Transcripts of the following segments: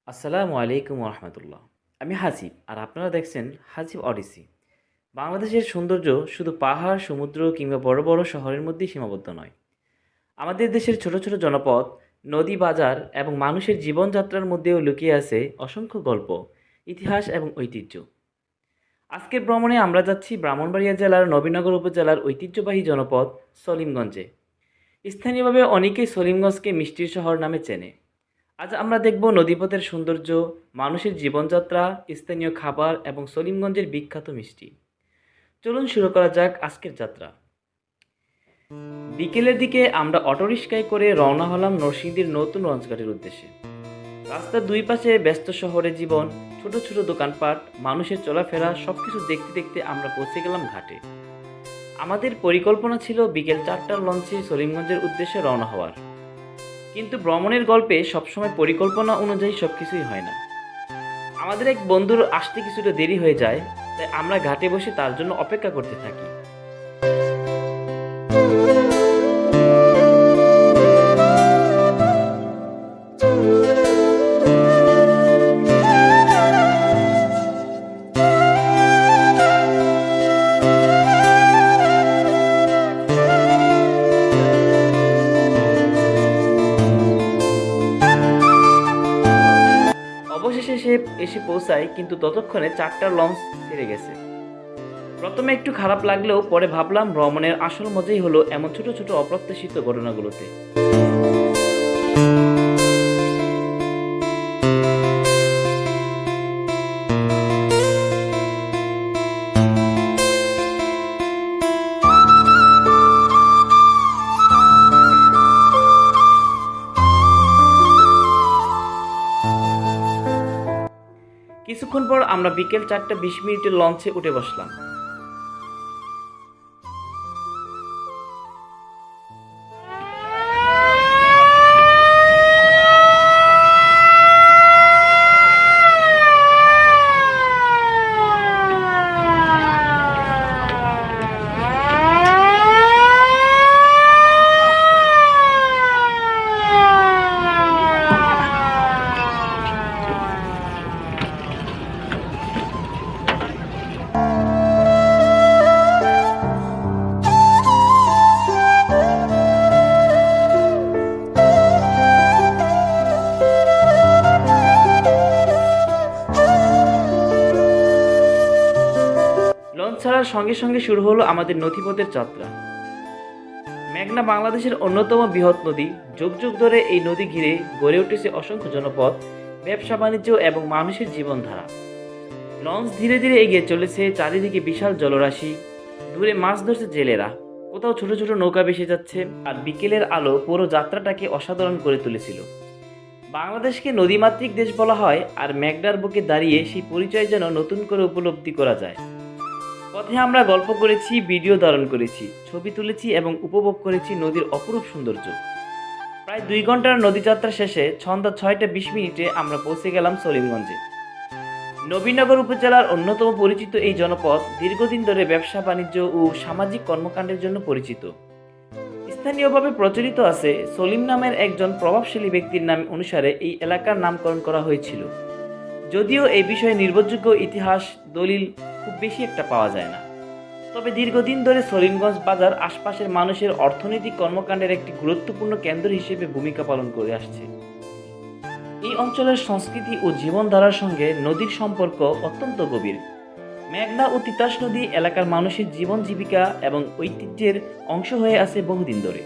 আসসালামু আলাইকুম রহমতুল্লাহ। আমি হাসিব আর আপনারা দেখছেন হাসিব অডিসি। বাংলাদেশের সৌন্দর্য শুধু পাহাড়, সমুদ্র কিংবা বড় বড় শহরের মধ্যেই সীমাবদ্ধ নয়। আমাদের দেশের ছোট ছোট জনপদ, নদী, বাজার এবং মানুষের জীবনযাত্রার মধ্যেও লুকিয়ে আছে অসংখ্য গল্প, ইতিহাস এবং ঐতিহ্য। আজকের ভ্রমণে আমরা যাচ্ছি ব্রাহ্মণবাড়িয়া জেলার নবীনগর উপজেলার ঐতিহ্যবাহী জনপদ সলিমগঞ্জে। স্থানীয়ভাবে অনেকেই সলিমগঞ্জকে মিষ্টির শহর নামে চেনে। আজ আমরা দেখব নদীপথের সৌন্দর্য, মানুষের জীবনযাত্রা, স্থানীয় খাবার এবং সলিমগঞ্জের বিখ্যাত মিষ্টি। চলুন শুরু করা যাক আজকের যাত্রা। বিকেলের দিকে আমরা অটোরিকশায় করে রওনা হলাম নরসিংদীর নতুন লঞ্চঘাটের উদ্দেশ্যে। রাস্তার দুই পাশে ব্যস্ত শহরের জীবন, ছোট ছোট দোকানপাট, মানুষের চলাফেরা সবকিছু দেখতে দেখতে আমরা পৌঁছে গেলাম ঘাটে। আমাদের পরিকল্পনা ছিল বিকেল 4টার লঞ্চে সলিমগঞ্জের উদ্দেশ্যে রওনা হওয়ার। কিন্তু ভ্রমণের গল্পে সবসময় পরিকল্পনা অনুযায়ী সবকিছুই হয় না। আমাদের এক বন্ধুর আসতে কিছুটা দেরি হয়ে যায়, তাই আমরা ঘাটে বসে তার জন্য অপেক্ষা করতে থাকি। অবশেষে সে এসে পৌঁছায়, কিন্তু ততক্ষণে 4টার লঞ্চ ছেড়ে গেছে। প্রথমে একটু খারাপ লাগলেও পরে ভাবলাম ভ্রমণের আসল মজাই হলো এমন ছোট ছোট অপ্রত্যাশিত ঘটনাগুলোতে। কিছুক্ষণ পর আমরা বিকেল 4টা 20 মিনিটের লঞ্চে উঠে বসলাম। লঞ্চ ছাড়ার সঙ্গে সঙ্গে শুরু হলো আমাদের নথিপথের যাত্রা। মেঘনা বাংলাদেশের অন্যতম বৃহৎ নদী। যুগ যুগ ধরে এই নদী ঘিরে গড়ে উঠেছে অসংখ্য জনপদ, ব্যবসা বাণিজ্য এবং মানুষের জীবনধারা। লঞ্চ ধীরে ধীরে এগিয়ে চলেছে, চারিদিকে বিশাল জলরাশি, দূরে মাছ ধরছে জেলেরা, কোথাও ছোট ছোট নৌকা ভেসে যাচ্ছে, আর বিকেলের আলো পুরো যাত্রাটাকে অসাধারণ করে তুলেছিল। বাংলাদেশকে নদীমাতৃক দেশ বলা হয়, আর মেঘনার বুকে দাঁড়িয়ে সেই পরিচয় যেন নতুন করে উপলব্ধি করা যায়। পথে আমরা গল্প করেছি, ভিডিও ধারণ করেছি, ছবি তুলেছি এবং উপভোগ করেছি নদীর অপরূপ সৌন্দর্য। প্রায় 2 ঘন্টার নদীযাত্রা শেষে সন্ধ্যা 6টা 20 মিনিটে আমরা পৌঁছে গেলাম সলিমগঞ্জে। নবীনগর উপজেলার অন্যতম পরিচিত এই জনপদ দীর্ঘদিন ধরে ব্যবসা বাণিজ্য ও সামাজিক কর্মকাণ্ডের জন্য পরিচিত। স্থানীয়ভাবে প্রচলিত আছে সলিম নামের একজন প্রভাবশালী ব্যক্তির নাম অনুসারে এই এলাকার নামকরণ করা হয়েছিল। যদিও এই বিষয়ে নির্ভরযোগ্য ইতিহাস দলিল খুব বেশি একটা পাওয়া যায় না, তবে দীর্ঘদিন ধরে সলিমগঞ্জ বাজার আশপাশের মানুষের অর্থনৈতিক কর্মকাণ্ডের একটি গুরুত্বপূর্ণ কেন্দ্র হিসেবে ভূমিকা পালন করে আসছে। এই অঞ্চলের সংস্কৃতি ও জীবনধারার সঙ্গে নদীর সম্পর্ক অত্যন্ত গভীর। মেঘনা ও তিতাস নদী এলাকার মানুষের জীবন জীবিকা এবং ঐতিহ্যের অংশ হয়ে আছে বহুদিন ধরে।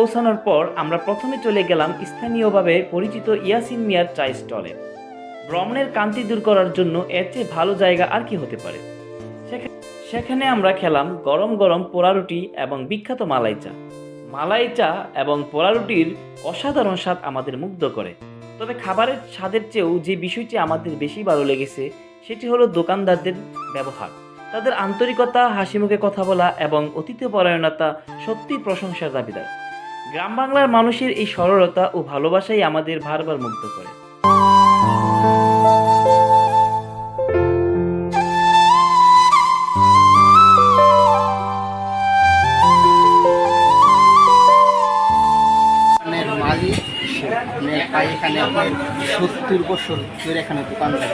পৌঁছানোর পর আমরা প্রথমে চলে গেলাম স্থানীয়ভাবে পরিচিত ইয়াসিন মিয়ার চা স্টলে। ভ্রমণের ক্লান্তি দূর করার জন্য এর চেয়ে ভালো জায়গা আর কি হতে পারে। সেখানে আমরা খেলাম গরম গরম পোড়া রুটি এবং বিখ্যাত মালাই চা। মালাই চা এবং পোড়া রুটির অসাধারণ স্বাদ আমাদের মুগ্ধ করে। তবে খাবারের স্বাদের চেয়েও যে বিষয়টি আমাদের বেশি ভালো লেগেছে সেটি হলো দোকানদারদের ব্যবহার। তাদের আন্তরিকতা, হাসি মুখে কথা বলা এবং অতিথিপরায়ণতা সত্যিই প্রশংসার দাবিদার। গ্রাম বাংলার মানুষের এই সরলতা ও ভালোবাসাই আমাদের বারবার মুগ্ধ করে। এখানে 70 বছর ধরে এখানে দোকানদার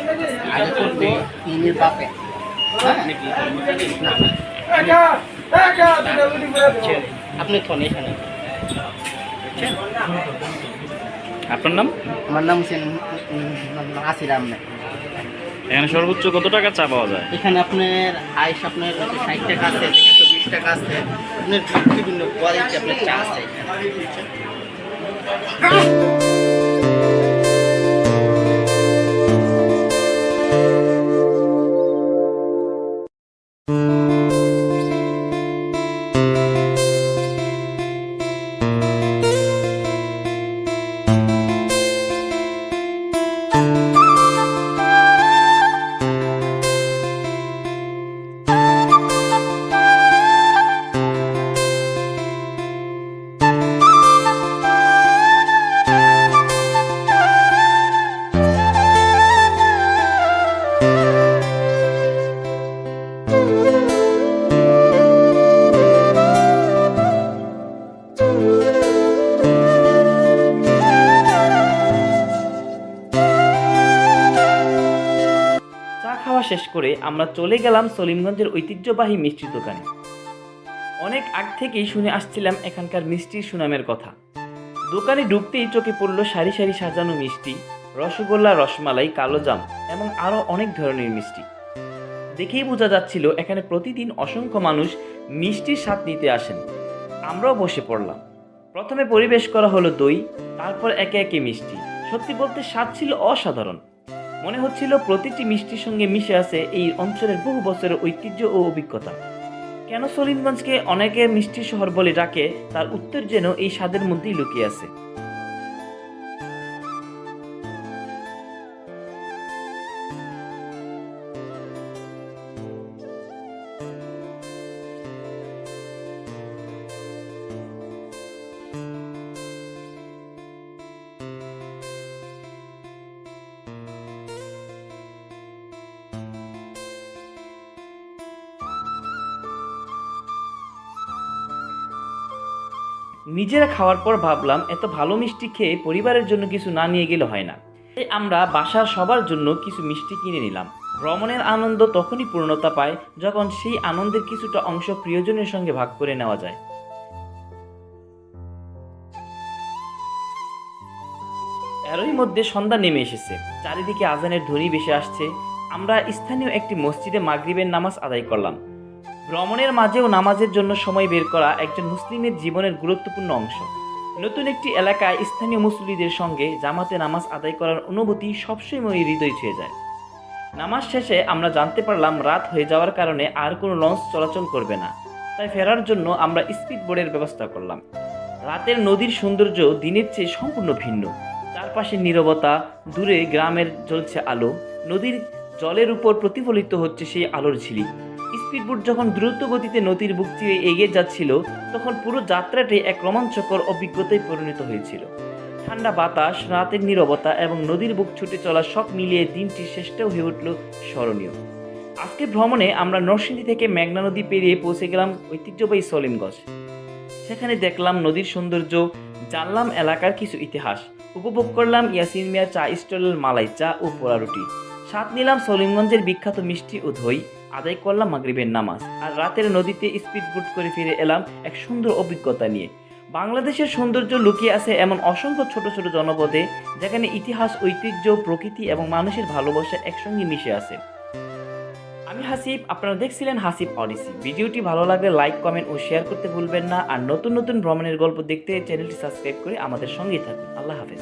আগে করতে তিনের বাপে। আপনি কোন এখানে? আপনার নাম? আমার নাম হচ্ছেন আসির আহমেদ। এখানে সর্বোচ্চ কত টাকা চা পাওয়া যায়? এখানে আপনার আইস আপনার 60 টাকা আছে, 120 টাকা আছে, আপনার বিভিন্ন কোয়ালিটি আপনার চা আছে শেষ করে আমরা চলে গেলাম সলিমগঞ্জের ঐতিহ্যবাহী মিষ্টির দোকানে। অনেক আগ থেকেই শুনে আসছিলাম এখানকার মিষ্টির সুনামের কথা। দোকানে ঢুকতেই চোখে পড়ল সারি সারি সাজানো মিষ্টি, রসগোল্লা, রসমালাই, কালোজাম এবং আরও অনেক ধরনের মিষ্টি। দেখেই বোঝা যাচ্ছিল এখানে প্রতিদিন অসংখ্য মানুষ মিষ্টির স্বাদ নিতে আসেন। আমরাও বসে পড়লাম। প্রথমে পরিবেশ করা হলো দই, তারপর একে একে মিষ্টি। সত্যি বলতে স্বাদ ছিল অসাধারণ। মনে হচ্ছিল প্রতিটি মিষ্টির সঙ্গে মিশে আছে এই অঞ্চলের বহু বছরের ঐতিহ্য ও অভিজ্ঞতা। কেন সলিমগঞ্জকে অনেকে মিষ্টি শহর বলে ডাকে তার উত্তর যেন এই স্বাদের মধ্যেই লুকিয়ে আছে। নিজেরা খাওয়ার পর ভাবলাম এত ভালো মিষ্টি খেয়ে পরিবারের জন্য কিছু না নিয়ে গেলে হয় না। তাই আমরা বাসার সবার জন্য কিছু মিষ্টি কিনে নিলাম। ভ্রমণের আনন্দ তখনই পূর্ণতা পায় যখন সেই আনন্দের কিছুটা অংশ প্রিয়জনের সঙ্গে ভাগ করে নেওয়া যায়। এরই মধ্যে সন্ধ্যা নেমে এসেছে, চারিদিকে আজানের ধ্বনি ভেসে আসছে। আমরা স্থানীয় একটি মসজিদে মাগরিবের নামাজ আদায় করলাম। ভ্রমণের মাঝেও নামাজের জন্য সময় বের করা একজন মুসলিমের জীবনের গুরুত্বপূর্ণ অংশ। নতুন একটি এলাকায় স্থানীয় মুসল্লিদের সঙ্গে জামাতে নামাজ আদায় করার অনুভূতি সবসময় হৃদয় ছুঁয়ে যায়। নামাজ শেষে আমরা জানতে পারলাম রাত হয়ে যাওয়ার কারণে আর কোনো লঞ্চ চলাচল করবে না। তাই ফেরার জন্য আমরা স্পিড বোর্ডের ব্যবস্থা করলাম। রাতের নদীর সৌন্দর্য দিনের চেয়ে সম্পূর্ণ ভিন্ন। চারপাশে নীরবতা, দূরে গ্রামের জ্বলছে আলো, নদীর জলের উপর প্রতিফলিত হচ্ছে সেই আলোর ঝিলিক। স্পিডবোট যখন দ্রুত গতিতে নদীর বুক চিরে এগিয়ে যাচ্ছিল তখন পুরো যাত্রাটি এক রোমাঞ্চকর অভিজ্ঞতায় পরিণত হয়েছিল। ঠান্ডা বাতাস, রাতের নীরবতা এবং নদীর বুক ছুটে চলা সব মিলিয়ে দিনটি শ্রেষ্ঠও হয়ে উঠল স্মরণীয়। আজকে ভ্রমণে আমরা নরসিংদী থেকে মেঘনা নদী পেরিয়ে পৌঁছে গেলাম ঐতিহ্যবাহী সলিমগঞ্জ। সেখানে দেখলাম নদীর সৌন্দর্য, জানলাম এলাকার কিছু ইতিহাস, উপভোগ করলাম ইয়াসিন মিয়ার চা স্টলের মালাই চা ও পোড়া রুটি, স্বাদ নিলাম সলিমগঞ্জের বিখ্যাত মিষ্টি ও দই, আদায় করলাম মাগরিবের নামাজ, আর রাতের নদীতে স্পিডবোট করে ফিরে এলাম এক সুন্দর অভিজ্ঞতা নিয়ে। বাংলাদেশের সৌন্দর্য লুকিয়ে আছে এমন অসংখ্য ছোট ছোট জনপদে, যেখানে ইতিহাস, ঐতিহ্য, প্রকৃতি এবং মানুষের ভালোবাসা একসঙ্গে মিশে আছে। আমি আমি হাসিব, আপনারা দেখছিলেন হাসিব অডিসি। ভিডিওটি ভালো লাগলে লাইক, কমেন্ট ও শেয়ার করতে ভুলবেন না। আর নতুন নতুন ভ্রমণের গল্প দেখতে চ্যানেলটি সাবস্ক্রাইব করে আমাদের সঙ্গেই থাকুন। আল্লাহ হাফেজ।